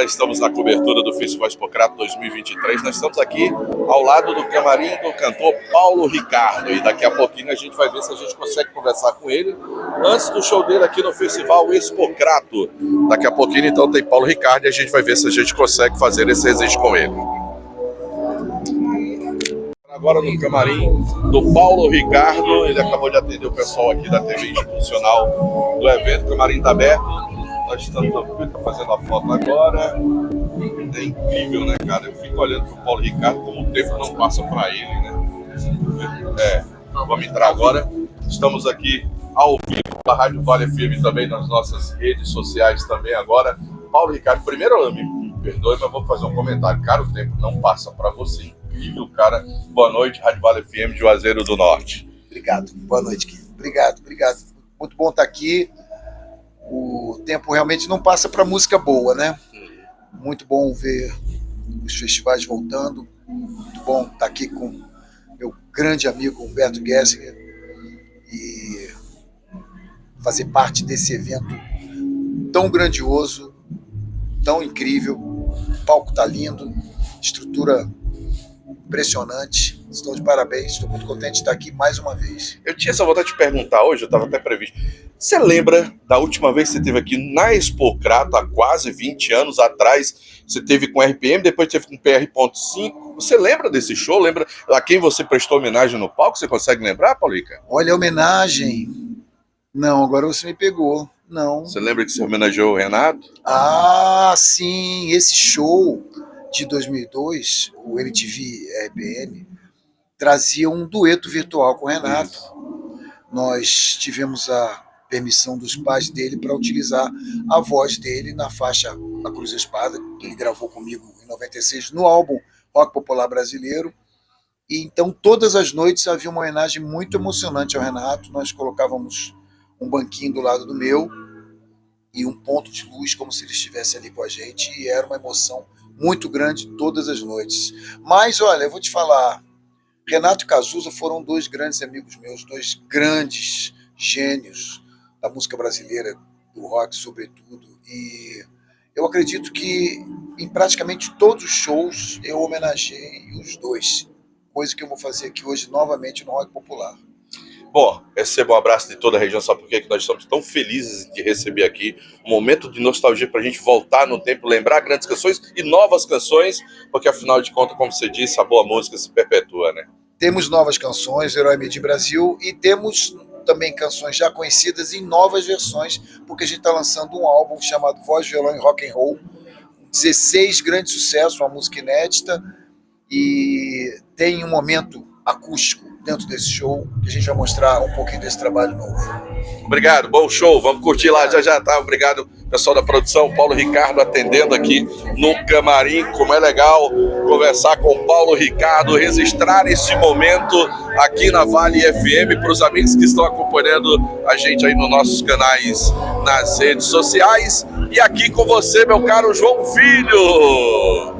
Estamos na cobertura do Festival Expocrato 2023. Nós estamos aqui ao lado do camarim do cantor Paulo Ricardo e daqui a pouquinho a gente vai ver se a gente consegue conversar com ele antes do show dele aqui no Festival Expocrato. Daqui a pouquinho então tem Paulo Ricardo e a gente vai ver se a gente consegue fazer esse registro com ele. Agora no camarim do Paulo Ricardo, ele acabou de atender o pessoal aqui da TV institucional do evento. O camarim está aberto. Nós estamos fazendo a foto agora. É incrível, né, cara? Eu fico olhando pro Paulo Ricardo como o tempo não passa para ele, né? Vamos entrar agora. Estamos aqui ao vivo da Rádio Vale FM também, nas nossas redes sociais também agora. Paulo Ricardo, primeiro me perdoe, mas vou fazer um comentário. Cara, o tempo não passa para você. Incrível, cara. Boa noite, Rádio Vale FM de Juazeiro do Norte. Obrigado. Boa noite, Gui. Obrigado. Muito bom estar aqui. O tempo realmente não passa para música boa, né? Muito bom ver os festivais voltando. Muito bom estar aqui com meu grande amigo Humberto Gessinger e fazer parte desse evento tão grandioso, tão incrível. O palco está lindo, estrutura impressionante. Estou de parabéns, estou muito contente de estar aqui mais uma vez. Eu tinha essa vontade de perguntar hoje, eu estava até previsto. Você lembra da última vez que você esteve aqui na Expocrato, há quase 20 anos atrás? Você teve com RPM, depois teve com PR.5. Você lembra desse show? Lembra a quem você prestou homenagem no palco? Você consegue lembrar, Paulica? Olha, homenagem... Não, agora você me pegou. Não. Você lembra que você homenageou o Renato? Ah, sim. Esse show de 2002, o MTV RPM, trazia um dueto virtual com o Renato. Isso. Nós tivemos a permissão dos pais dele para utilizar a voz dele na faixa A Cruz e a Espada, que ele gravou comigo em 96 no álbum Rock Popular Brasileiro. E então todas as noites havia uma homenagem muito emocionante ao Renato. Nós colocávamos um banquinho do lado do meu e um ponto de luz como se ele estivesse ali com a gente, e era uma emoção muito grande todas as noites. Mas olha, eu vou te falar, Renato e Cazuza foram dois grandes amigos meus, dois grandes gênios da música brasileira, do rock sobretudo, e eu acredito que em praticamente todos os shows eu homenageei os dois, coisa que eu vou fazer aqui hoje novamente no Rock Popular. Bom, receba um abraço de toda a região, sabe por que nós estamos tão felizes de receber aqui um momento de nostalgia para a gente voltar no tempo, lembrar grandes canções e novas canções, porque afinal de contas, como você disse, a boa música se perpetua, né? Temos novas canções, Herói Medir Brasil, e temos também canções já conhecidas em novas versões, porque a gente está lançando um álbum chamado Voz, Violão e Rock and Roll, 16 grandes sucessos, uma música inédita, e tem um momento acústico dentro desse show, que a gente vai mostrar um pouquinho desse trabalho novo. Obrigado, bom show, vamos curtir lá já, tá? Obrigado, pessoal da produção, Paulo Ricardo atendendo aqui no camarim, como é legal conversar com o Paulo Ricardo, registrar esse momento aqui na Vale FM, para os amigos que estão acompanhando a gente aí nos nossos canais, nas redes sociais, e aqui com você, meu caro João Filho.